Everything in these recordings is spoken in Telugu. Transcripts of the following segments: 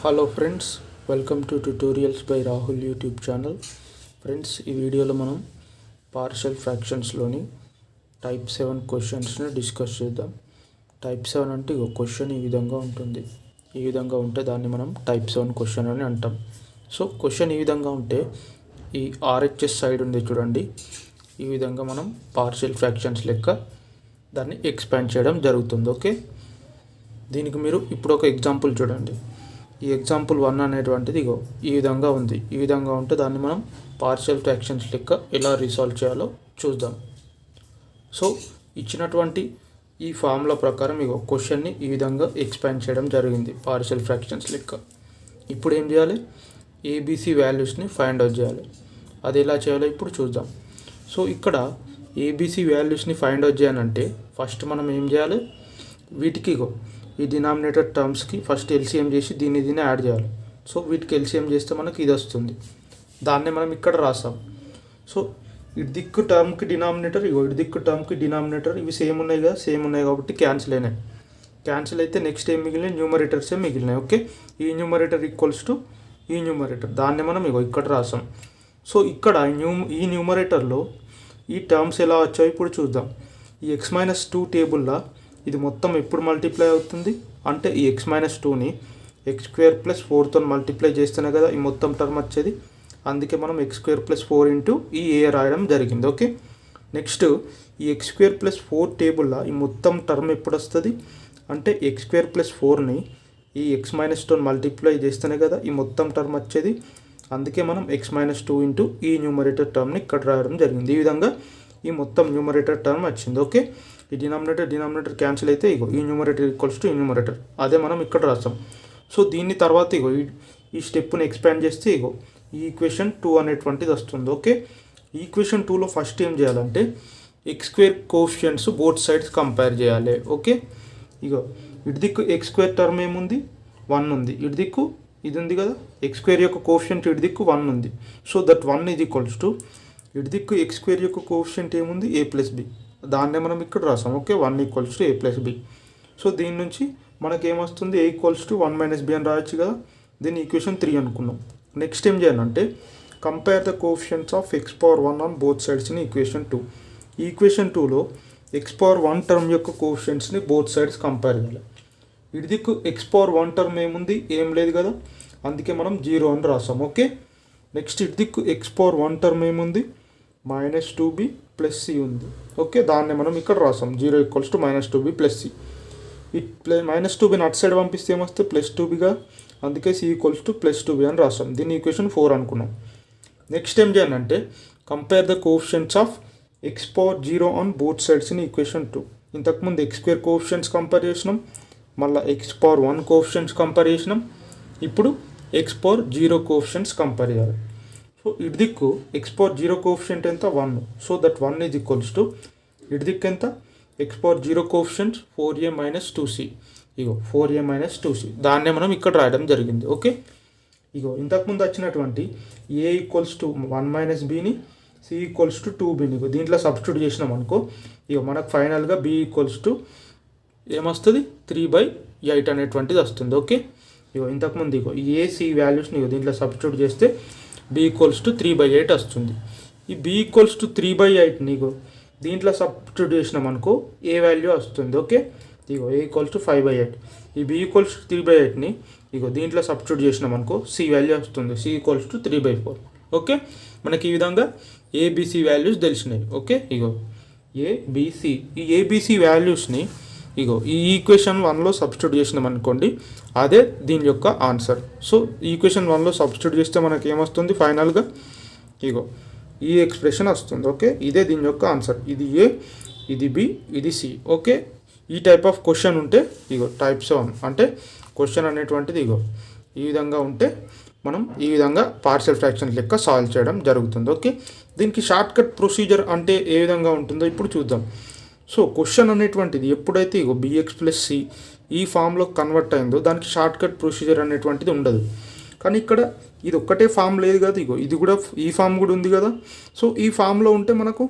Hello friends, welcome to tutorials by Rahul YouTube channel. Friends, ఈ వీడియోలో మనం పార్షియల్ ఫ్రాక్షన్స్లోని టైప్ 7 క్వశ్చన్స్ని డిస్కస్ చేద్దాం. టైప్ 7 అంటే ఒక క్వశ్చన్ ఈ విధంగా ఉంటుంది. ఈ విధంగా ఉంటే దాన్ని మనం టైప్ 7 క్వశ్చన్ అని అంటాం. సో క్వశ్చన్ ఈ విధంగా ఉంటే ఈ ఆర్హెచ్ఎస్ సైడ్ ఉంది చూడండి, ఈ విధంగా మనం పార్షియల్ ఫ్రాక్షన్స్ లెక్క దాన్ని ఎక్స్పాండ్ చేయడం జరుగుతుంది. ఓకే, దీనికి మీరు ఇప్పుడు ఒక ఎగ్జాంపుల్ చూడండి. ఈ ఎగ్జాంపుల్ 1 అనేటువంటిది ఈ విధంగా ఉంది. ఈ విధంగా ఉంటే దాన్ని మనం పార్షియల్ ఫ్రాక్షన్స్ లెక్క ఎలా రీసాల్వ్ చేయాలో చూద్దాం. సో ఇచ్చినటువంటి ఈ ఫార్ములా ప్రకారం క్వశ్చన్ని ఈ విధంగా ఎక్స్పాండ్ చేయడం జరిగింది పార్షియల్ ఫ్రాక్షన్స్ లెక్క. ఇప్పుడు ఏం చేయాలి? ఏబీసీ వాల్యూస్ని ఫైండ్ అవుట్ చేయాలి. అది ఎలా చేయాలో ఇప్పుడు చూద్దాం. సో ఇక్కడ ఏబీసీ వాల్యూస్ని ఫైండ్ అవుట్ చేయాలంటే ఫస్ట్ మనం ఏం చేయాలి? వీటికి ఈ డినామినేటర్ టర్మ్స్కి ఫస్ట్ ఎల్సిఎం చేసి దీన్ని యాడ్ చేయాలి. సో వీటికి ఎల్సిఎం చేస్తే మనకి ఇది వస్తుంది. దాన్నే మనం ఇక్కడ రాసాం. సో ఇటు దిక్కు టర్మ్కి డినామినేటర్, ఇటు దిక్కు టర్మ్కి డినామినేటర్ ఇవి సేమ్ ఉన్నాయి కదా, సేమ్ ఉన్నాయి కాబట్టి క్యాన్సిల్ అయినాయి. క్యాన్సిల్ అయితే నెక్స్ట్ ఏం మిగిలినాయి? న్యూమరేటర్సే మిగిలినాయి. ఓకే, ఈ న్యూమరేటర్ ఈక్వల్స్ టు ఈ న్యూమరేటర్, దాన్నే మనం ఇక్కడ రాసాం. సో ఇక్కడ ఈ న్యూమరేటర్లో ఈ టర్మ్స్ ఎలా వచ్చాయో ఇప్పుడు చూద్దాం. ఈ x-2 టేబుల్లో ఇది మొత్తం ఎప్పుడు మల్టిప్లై అవుతుంది అంటే ఈ x-2ని x²+4తో మల్టిప్లై చేస్తేనే కదా ఈ మొత్తం టర్మ్ వచ్చేది. అందుకే మనం x²+4 ఇంటూ ఈ ఏ రాయడం జరిగింది. ఓకే, నెక్స్ట్ ఈ x²+4 టేబుల్లో ఈ మొత్తం టర్మ్ ఎప్పుడు వస్తుంది అంటే x²+4ని ఈ x-2తో మల్టిప్లై చేస్తేనే కదా ఈ మొత్తం టర్మ్ వచ్చేది. అందుకే మనం x-2 ఇంటూ ఈ న్యూమరేటర్ టర్మ్ని ఇక్కడ రాయడం జరిగింది. ఈ విధంగా ఈ మొత్తం న్యూమరేటర్ టర్మ్ వచ్చింది. ఓకే, ఈ డినామినేటర్ క్యాన్సిల్ అయితే ఈ న్యూమరేటర్ ఈక్వల్స్ టు ఈ న్యూమరేటర్, అదే మనం ఇక్కడ రాస్తాం. సో దీన్ని తర్వాత ఈ స్టెప్ని ఎక్స్పాండ్ చేస్తే ఈ ఈక్వేషన్ 2 అనేటువంటిది వస్తుంది. ఓకే, ఈక్వేషన్ 2లో ఫస్ట్ ఏం చేయాలంటే x² coefficients both sides compare చేయాలి. ఓకే, ఇటు దిక్కు x² టర్మ్ ఏముంది? 1 ఉంది. ఇటు దిక్కు ఇది ఉంది కదా, x² యొక్క కోఎఫిషియంట్ ఇటు దిక్కు 1 ఉంది. So that 1 is equals to ఇటు దిక్కు x² యొక్క కోఎఫిషియంట్ ఏముంది? a+b, దాన్నే మనం ఇక్కడ రాసాం. Okay, 1 equals to a+b. So దీని నుంచి మనకేమొస్తుంది? a ఈక్వల్స్ టు 1 - b అని రాయొచ్చు కదా. దీన్ని ఈక్వేషన్ 3 అనుకున్నాం. నెక్స్ట్ ఏం చేయాలంటే compare the coefficients of x⁴1 on both sides in equation 2. ఈ ఈక్వేషన్ 2లో x⁴1 టర్మ్ యొక్క కోఎఫిషియంట్స్ని బోత్ సైడ్స్ కంపేర్ చేయాలి. ఇటు దిక్కు x⁴1 టర్మ్ ఏముంది? ఏం లేదు కదా, అందుకే మనం 0 అని రాసాం. ఓకే, నెక్స్ట్ ఇటు దిక్కు x⁴1 టర్మ్ ఏముంది? -2b + c ఉంది. ఓకే, దాన్ని మనం ఇక్కడ రాసాం. 0 ఈక్వల్స్ టు -2b + c. ఈ -2bని అటు సైడ్ పంపిస్తే ఏమొస్తే +2bగా, అందుకే c ఈక్వల్స్ టు +2b అని రాసాం. దీన్ని ఈక్వేషన్ 4 అనుకున్నాం. నెక్స్ట్ ఏం చేయాలంటే compare the coefficients of x⁴0 on both sides in equation 2. ఇంతకుముందు x² కోఎఫిషియంట్స్ కంపేర్ చేసినాం, మళ్ళీ x⁴1 కోఎఫిషియంట్స్ కంపేర్ చేసినాం, ఇప్పుడు x⁴0 కోఎఫిషియంట్స్ కంపేర్ చేయాలి. సో ఇటు దిక్కు x⁴0 కోఎఫిషియంట్ ఎంత? 1. So that 1 is equals to ఇటు దిక్కు ఎంత? x⁴0 coefficient 4a - 2c. 4a - 2c, దాన్నే మనం ఇక్కడ రాయడం జరిగింది. ఓకే, ఇంతకుముందు వచ్చినటువంటి a ఈక్వల్స్ టు 1 - bని, c ఈక్వల్స్ టు 2bని దీంట్లో సబ్స్టిట్యూట్ చేసినాం అనుకో, మనకు ఫైనల్గా b ఈక్వల్స్ టు ఏమొస్తుంది? 3/8 అనేటువంటిది వస్తుంది. ఓకే, ఇంతకుముందు a c వాల్యూస్ని దీంట్లో సబ్స్టిట్యూట్ చేస్తే b ఈక్వల్స్ టు 3/8 వస్తుంది. ఈ b ఈక్వల్స్ టు 3/8 దీంట్లో సబ్స్టిట్యూట్ చేసినాం అనుకో ఏ వాల్యూ వస్తుంది. Okay, a equals to 5/8. ఈ b ఈక్వల్స్ టు 3/8ని దీంట్లో సబ్స్టిట్యూట్ చేసినాం అనుకో c వాల్యూ వస్తుంది. c equals to 3/4. ఓకే, మనకి ఈ విధంగా ఏబిసి వాల్యూస్ తెలిసినాయి. ఓకే, ఏబిసి, ఈ ఏబిసి వాల్యూస్ని ఈ ఈక్వేషన్ 1లో సబ్స్టిట్యూట్ చేసినాం అనుకోండి, అదే దీని యొక్క ఆన్సర్. సో ఈక్వేషన్ 1లో సబ్స్టిట్యూట్ చేస్తే మనకి ఏమొస్తుంది? ఫైనల్గా ఈ ఎక్స్ప్రెషన్ వస్తుంది. ఓకే, ఇదే దీని యొక్క ఆన్సర్. ఇది ఏ, ఇది బి, ఇది సి. ఓకే, ఈ టైప్ ఆఫ్ క్వశ్చన్ ఉంటే టైప్ 7 అంటే క్వశ్చన్ అనేటువంటిది ఈ విధంగా ఉంటే మనం ఈ విధంగా పార్షియల్ ఫ్రాక్షన్ లెక్క సాల్వ్ చేయడం జరుగుతుంది. ఓకే, దీనికి షార్ట్ కట్ ప్రొసీజర్ అంటే ఏ విధంగా ఉంటుందో ఇప్పుడు చూద్దాం. సో క్వశ్చన్ అనేటువంటిది ఎప్పుడైతే bx + c ఈ ఫామ్లో కన్వర్ట్ అయిందో దానికి షార్ట్ కట్ ప్రొసీజర్ అనేటువంటిది ఉండదు. కానీ ఇక్కడ ఇది ఒక్కటే ఫామ్ లేదు కదా, ఇది కూడా ఈ ఫామ్ కూడా ఉంది కదా. సో ఈ ఫామ్లో ఉంటే మనకు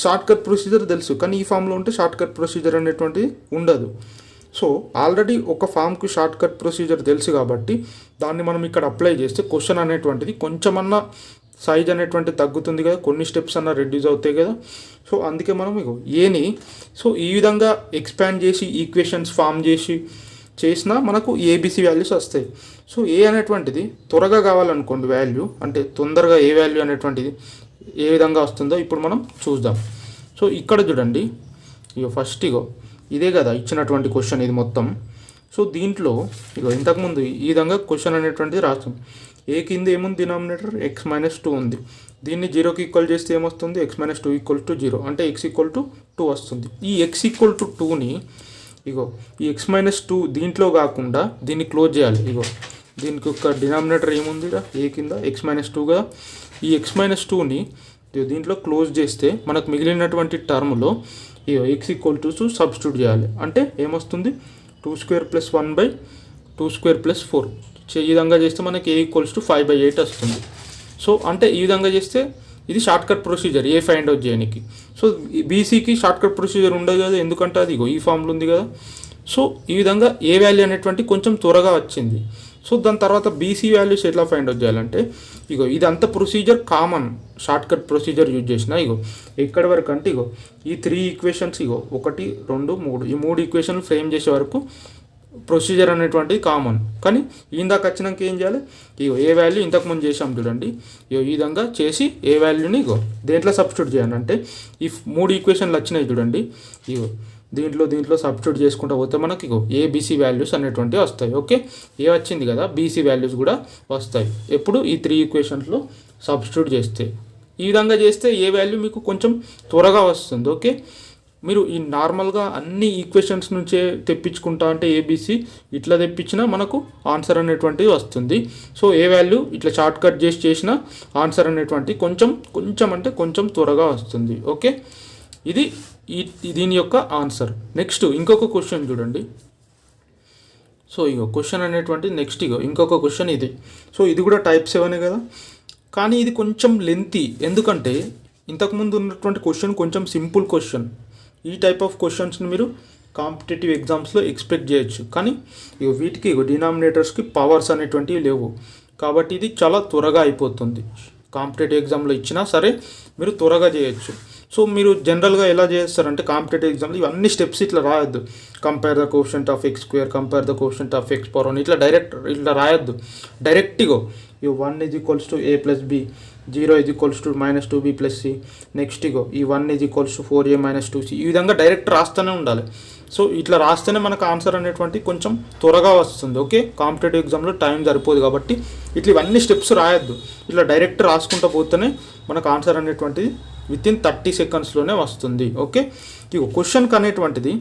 షార్ట్ కట్ ప్రొసీజర్ తెలుసు, కానీ ఈ ఫామ్లో ఉంటే షార్ట్ కట్ ప్రొసీజర్ అనేటువంటిది ఉండదు. సో ఆల్రెడీ ఒక ఫామ్కి షార్ట్ కట్ ప్రొసీజర్ తెలుసు కాబట్టి దాన్ని మనం ఇక్కడ అప్లై చేస్తే క్వశ్చన్ అనేటువంటిది కొంచెమన్నా సైజ్ అనేటువంటిది తగ్గుతుంది కదా, కొన్ని స్టెప్స్ అన్న రెడ్యూస్ అవుతాయి కదా. సో అందుకే మనం ఏని సో ఈ విధంగా ఎక్స్పాండ్ చేసి ఈక్వేషన్స్ ఫామ్ చేసినా మనకు ఏబిసి వాల్యూస్ వస్తాయి. సో ఏ అనేటువంటిది త్వరగా కావాలనుకోండి వాల్యూ, అంటే తొందరగా ఏ వాల్యూ అనేటువంటిది ఏ విధంగా వస్తుందో ఇప్పుడు మనం చూద్దాం. సో ఇక్కడ చూడండి, ఫస్ట్ ఇదే కదా ఇచ్చినటువంటి క్వశ్చన్ ఇది మొత్తం. సో దీంట్లో ఇంతకుముందు ఈ విధంగా క్వశ్చన్ అనేటువంటిది రాస్తాం. ఏ కింద ఏముంది డినామినేటర్ x-2 ఉంది. దీన్ని 0కి ఈక్వల్ చేస్తే ఏమొస్తుంది, x-2 = 0, అంటే x=2 వస్తుంది. ఈ x=2ని ఈ x-2 దీంట్లో కాకుండా దీన్ని క్లోజ్ చేయాలి. దీనికి ఒక డినామినేటర్ ఏముంది ఏ కింద x-2 కదా. ఈ x-2ని దీంట్లో క్లోజ్ చేస్తే మనకు మిగిలినటువంటి టర్మ్లో x=2 సబ్స్టిట్యూట్ చేయాలి. అంటే ఏమొస్తుంది, 2² + 1/2² + 4. ఈ విధంగా చేస్తే మనకి a = 5/8 వస్తుంది. సో అంటే ఈ విధంగా చేస్తే ఇది షార్ట్ కట్ ప్రొసీజర్ ఏ ఫైండ్ అవుట్ చేయడానికి. సో బీసీకి షార్ట్ కట్ ప్రొసీజర్ ఉండదు కదా, ఎందుకంటే అది ఈ ఫామ్లో ఉంది కదా. సో ఈ విధంగా ఏ వాల్యూ అనేటువంటి కొంచెం త్వరగా వచ్చింది. సో దాని తర్వాత బీసీ వాల్యూస్ ఎట్లా ఫైండ్ అవుట్ చేయాలంటే ఇదంతా procedure common short cut procedure use చేసిన ఎక్కడి వరకు అంటే ఈ 3 ఈక్వేషన్స్ 1 2 3 ఈ 3 ఈక్వేషన్లు ఫ్రేమ్ చేసే వరకు ప్రొసీజర్ అనేటువంటిది కామన్. కానీ ఇందాక వచ్చినాక ఏం చేయాలి, ఏ వాల్యూ ఇంతకుముందు చేసాం చూడండి, ఈ విధంగా చేసి ఏ వాల్యూని దేంట్లో సబ్స్టిట్యూట్ చేయాలి అంటే ఈ 3 ఈక్వేషన్లు వచ్చినాయి చూడండి, దీంట్లో సబ్స్టిట్యూట్ చేసుకుంటూ పోతే మనకి ఏబిసి వాల్యూస్ అనేటువంటివి వస్తాయి. ఓకే, ఏ వచ్చింది కదా, బీసీ వాల్యూస్ కూడా వస్తాయి ఎప్పుడు ఈ 3 ఈక్వేషన్స్లో సబ్స్టిట్యూట్ చేస్తే. ఈ విధంగా చేస్తే ఏ వాల్యూ మీకు కొంచెం త్వరగా వస్తుంది. ఓకే, మీరు ఈ నార్మల్గా అన్ని ఈక్వేషన్స్ నుంచే తెప్పించుకుంటా అంటే ఏబిసి ఇట్లా తెప్పించినా మనకు ఆన్సర్ అనేటువంటిది వస్తుంది. సో ఏ వాల్యూ ఇట్లా షార్ట్ కట్ చేసిన ఆన్సర్ అనేటువంటి కొంచెం త్వరగా వస్తుంది. ఓకే, ఇది దీని యొక్క ఆన్సర్. నెక్స్ట్ ఇంకొక క్వశ్చన్ చూడండి. సో క్వశ్చన్ అనేటువంటి నెక్స్ట్ ఇంకొక క్వశ్చన్ ఇది. సో ఇది కూడా టైప్ 7 కదా, కానీ ఇది కొంచెం లెంతీ. ఎందుకంటే ఇంతకుముందు ఉన్నటువంటి క్వశ్చన్ కొంచెం సింపుల్ క్వశ్చన్. ఈ టైప్ ఆఫ్ క్వశ్చన్స్ని మీరు కాంపిటేటివ్ ఎగ్జామ్స్లో ఎక్స్పెక్ట్ చేయొచ్చు. కానీ వీటికి డినామినేటర్స్కి పవర్స్ అనేటువంటివి లేవు కాబట్టి ఇది చాలా త్వరగా అయిపోతుంది. కాంపిటేటివ్ ఎగ్జామ్లో ఇచ్చినా సరే మీరు త్వరగా చేయొచ్చు. సో మీరు జనరల్గా ఎలా చేస్తారంటే కాంపిటేటివ్ ఎగ్జామ్లో ఇవన్నీ స్టెప్స్ ఇట్లా రాయొద్దు. Compare the quotient of x², compare the quotient of x⁴, ఇట్లా రాయొద్దు. Direct 1 = a + b, 0 = -2b + c. Next ఈ 1 = 4a - 2c. ఈ విధంగా డైరెక్ట్ రాస్తూనే ఉండాలి. సో ఇట్లా రాస్తేనే మనకు ఆన్సర్ అనేటువంటి కొంచెం త్వరగా వస్తుంది. ఓకే, కాంపిటేటివ్ ఎగ్జామ్లో టైం సరిపోదు కాబట్టి ఇట్లా ఇవన్నీ స్టెప్స్ రాయొద్దు. ఇట్లా డైరెక్ట్ రాసుకుంటూ పోతేనే మనకు ఆన్సర్ అనేటువంటిది వితిన్ 30 సెకండ్స్లోనే వస్తుంది. ఓకే, క్వశ్చన్కి అనేటువంటిది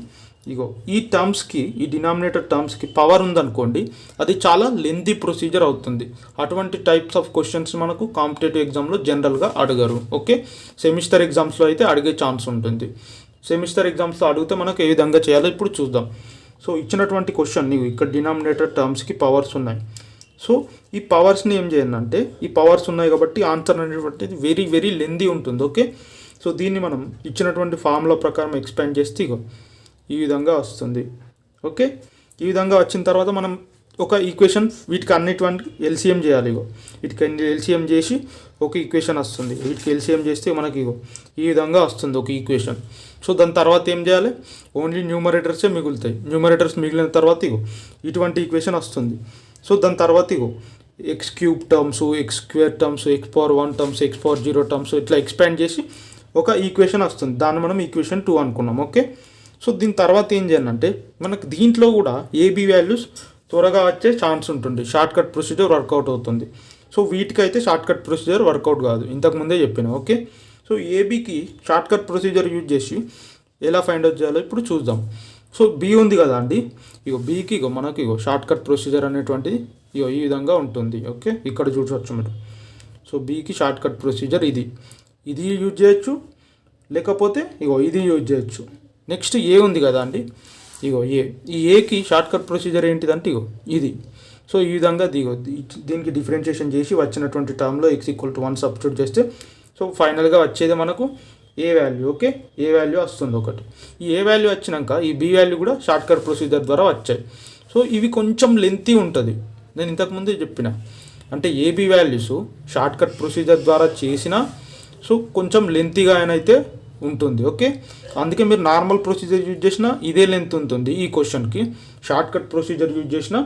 ఈ టర్మ్స్కి, ఈ డినామినేటర్ టర్మ్స్కి పవర్ ఉందనుకోండి, అది చాలా లెంతీ ప్రొసీజర్ అవుతుంది. అటువంటి టైప్స్ ఆఫ్ క్వశ్చన్స్ మనకు కాంపిటేటివ్ ఎగ్జామ్లో జనరల్గా అడగరు. ఓకే, సెమిస్టర్ ఎగ్జామ్స్లో అయితే అడిగే ఛాన్స్ ఉంటుంది. సెమిస్టర్ ఎగ్జామ్స్లో అడిగితే మనకు ఏ విధంగా చేయాలో ఇప్పుడు చూద్దాం. సో ఇచ్చినటువంటి క్వశ్చన్ ఇక్కడ డినామినేటర్ టర్మ్స్కి పవర్స్ ఉన్నాయి. సో ఈ పవర్స్ని ఏం చేయండి, ఈ పవర్స్ ఉన్నాయి కాబట్టి ఆన్సర్ అనేటువంటిది వెరీ వెరీ లెంతీ ఉంటుంది. ఓకే, సో దీన్ని మనం ఇచ్చినటువంటి ఫార్ములా ప్రకారం ఎక్స్పాండ్ చేస్తే ఈ విధంగా వస్తుంది. ఓకే, ఈ విధంగా వచ్చిన తర్వాత మనం ఒక ఈక్వేషన్ వీటికి అన్నిటువంటి ఎల్సిఎం చేయాలి. వీటికి ఎల్సిఎం చేసి ఒక ఈక్వేషన్ వస్తుంది. వీటికి ఎల్సిఎం చేస్తే మనకి ఈ విధంగా వస్తుంది ఒక ఈక్వేషన్. సో దాని తర్వాత ఏం చేయాలి, ఓన్లీ న్యూమరేటర్సే మిగులుతాయి. న్యూమరేటర్స్ మిగిలిన తర్వాత ఇటువంటి ఈక్వేషన్ వస్తుంది. సో దాని తర్వాత x³ terms, x² terms, x⁴1 terms, x⁴0 terms ఇట్లా ఎక్స్పాండ్ చేసి ఒక ఈక్వేషన్ వస్తుంది. దాన్ని మనం ఈక్వేషన్ 2 అనుకున్నాం. ఓకే, సో దీని తర్వాత ఏం చేయాలంటే మనకు దీంట్లో కూడా ఏబీ వాల్యూస్ త్వరగా వచ్చే ఛాన్స్ ఉంటుంది. షార్ట్ కట్ ప్రొసీజర్ వర్కౌట్ అవుతుంది. సో వీటికైతే షార్ట్ కట్ ప్రొసీజర్ వర్కౌట్ కాదు, ఇంతకుముందే చెప్పిన. ఓకే, సో ఏబీకి షార్ట్ కట్ ప్రొసీజర్ యూజ్ చేసి ఎలా ఫైండ్ అవుట్ చేయాలో ఇప్పుడు చూద్దాం. సో బి ఉంది కదా అండి, బీకి మనకి షార్ట్ కట్ ప్రొసీజర్ అనేటువంటిది ఈ విధంగా ఉంటుంది. ఓకే, ఇక్కడ చూడవచ్చు మీరు. సో బీకి షార్ట్ కట్ ప్రొసీజర్ ఇది యూజ్ చేయొచ్చు, లేకపోతే ఇది యూజ్ చేయొచ్చు. నెక్స్ట్ ఏ ఉంది కదా అండి, ఈ ఏకి షార్ట్ కట్ ప్రొసీజర్ ఏంటిదంటే ఇది. సో ఈ విధంగా దీనికి డిఫరెన్షియేషన్ చేసి వచ్చినటువంటి టర్మ్లో x = 1 సబ్స్టిట్యూట్ చేస్తే సో ఫైనల్గా వచ్చేది మనకు ఏ వాల్యూ. ఓకే, ఏ వాల్యూ వస్తుంది ఒకటి. ఈ ఏ వాల్యూ వచ్చినాక ఈ బి వాల్యూ కూడా షార్ట్ కట్ ప్రొసీజర్ ద్వారా వచ్చాయి. సో ఇవి కొంచెం లెంతీ ఉంటుంది. నేను ఇంతకుముందే చెప్పిన, అంటే A B values shortcut procedure ద్వారా చేసిన సో కొంచెం లెంతీగా అయితే ఉంటుంది. ఓకే, అందుకే మీరు నార్మల్ ప్రొసీజర్ యూజ్ చేసినా ఇదే లెంత్ ఉంటుంది. ఈ క్వశ్చన్కి షార్ట్ కట్ ప్రొసీజర్ యూజ్ చేసినా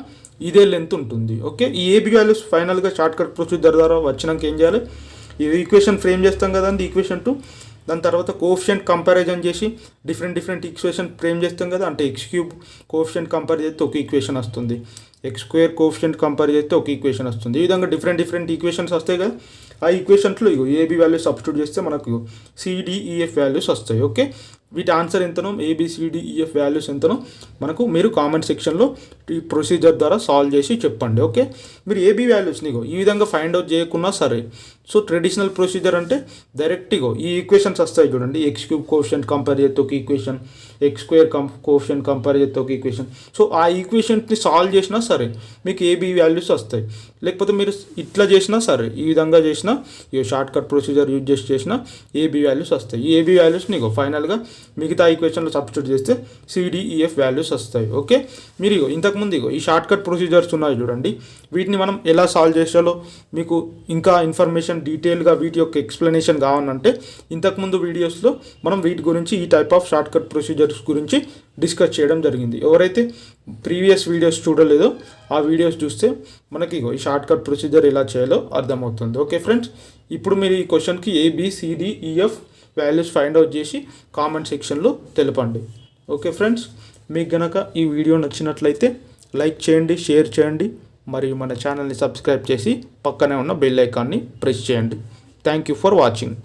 ఇదే లెంత్ ఉంటుంది. ఓకే, ఈ ఏబి వాల్యూస్ ఫైనల్గా షార్ట్ కట్ ప్రొసీజర్ ద్వారా వచ్చినాక ఏం చేయాలి, ఈ ఈక్వేషన్ ఫ్రేమ్ చేస్తాం కదండి, ఈక్వేషన్ 2. దాని తర్వాత కోఎఫిషియంట్ కంపారిజన్ చేసి డిఫరెంట్ ఈక్వేషన్ ఫ్రేమ్ చేస్తాం కదా, అంటే ఎక్స్ క్యూబ్ కోఎఫిషియంట్ కంపేర్ చేస్తే ఒక ఈక్వేషన్ వస్తుంది, ఎక్స్ స్క్వేర్ కోఎఫిషియంట్ కంపేర్ చేస్తే ఒక ఈక్వేషన్ వస్తుంది. ఈ విధంగా డిఫరెంట్ ఈక్వేషన్స్ వస్తాయి కదా. ఆ ఈక్వేషన్స్లో ఇగో ఏబి వాల్యూస్ సబ్స్టిట్యూట్ చేస్తే మనకు సిడిఈఎఫ్ వాల్యూస్ వస్తాయి. ఓకే, వీటి ఆన్సర్ ఎంతనో ఏబిసిడిఈఎఫ్ వాల్యూస్ ఎంతనో మనకు మీరు కామెంట్ సెక్షన్లో ఈ ప్రొసీజర్ ద్వారా సాల్వ్ చేసి చెప్పండి. ఓకే, మీరు ఏబి వాల్యూస్ని ఇగో ఈ విధంగా ఫైండ్ అవుట్ చేయకున్నా సరే. సో ట్రెడిషనల్ ప్రొసీజర్ అంటే డైరెక్ట్ ఇగో ఈ ఈక్వేషన్స్ వస్తాయి చూడండి, ఎక్స్ క్యూబ్ కోఎఫిషియంట్ కంపేర్ చేస్తే ఒక equation, X square coefficient compare చేస్తే ఒక ఈక్వేషన్. సో ఆ ఈక్వేషన్స్ని సాల్వ్ చేసినా సరే మీకు ఏబి వాల్యూస్ వస్తాయి. లేకపోతే మీరు ఇట్లా చేసినా సరే, ఈ విధంగా చేసినా ఈ షార్ట్ కట్ ప్రొసీజర్ యూజ్ చేసినా ఏబి వాల్యూస్ వస్తాయి. ఈ ఏబి వాల్యూస్ని ఇగో ఫైనల్గా మిగతా ఈక్వేషన్లో సబ్స్టిట్యూట్ చేస్తే సిడిఈఎఫ్ వాల్యూస్ వస్తాయి. ఓకే, మీరు ఇగో ఇంతకుముందు ఇగో ఈ షార్ట్ కట్ ప్రొసీజర్స్ ఉన్నాయి చూడండి, వీటిని మనం ఎలా సాల్వ్ చేసాలో మీకు ఇంకా ఇన్ఫర్మేషన్ డీటెయిల్గా వీటి యొక్క ఎక్స్ప్లెనేషన్ కావాలంటే ఇంతకుముందు వీడియోస్లో మనం వీటి గురించి ఈ type of short cut procedures గురించి డిస్కస్ చేయడం జరిగింది. ఎవరైతే ప్రీవియస్ వీడియోస్ చూడలేదో ఆ వీడియోస్ చూస్తే మనకి ఇగో ఈ షార్ట్ కట్ ప్రొసీజర్ ఎలా చేయాలో అర్థమవుతుంది. ఓకే ఫ్రెండ్స్, ఇప్పుడు మీరు ఈ క్వశ్చన్కి ఏబిసిడిఈఎఫ్ వాల్యూస్ ఫైండ్ అవుట్ చేసి కామెంట్ సెక్షన్లో తెలపండి. ఓకే ఫ్రెండ్స్, మీకు గనక ఈ వీడియో నచ్చినట్లయితే లైక్ చేయండి, షేర్ చేయండి, మరియు మన ఛానల్ని సబ్స్క్రైబ్ చేసి పక్కనే ఉన్న బెల్ ఐకాన్ని ప్రెస్ చేయండి. Thank you for watching.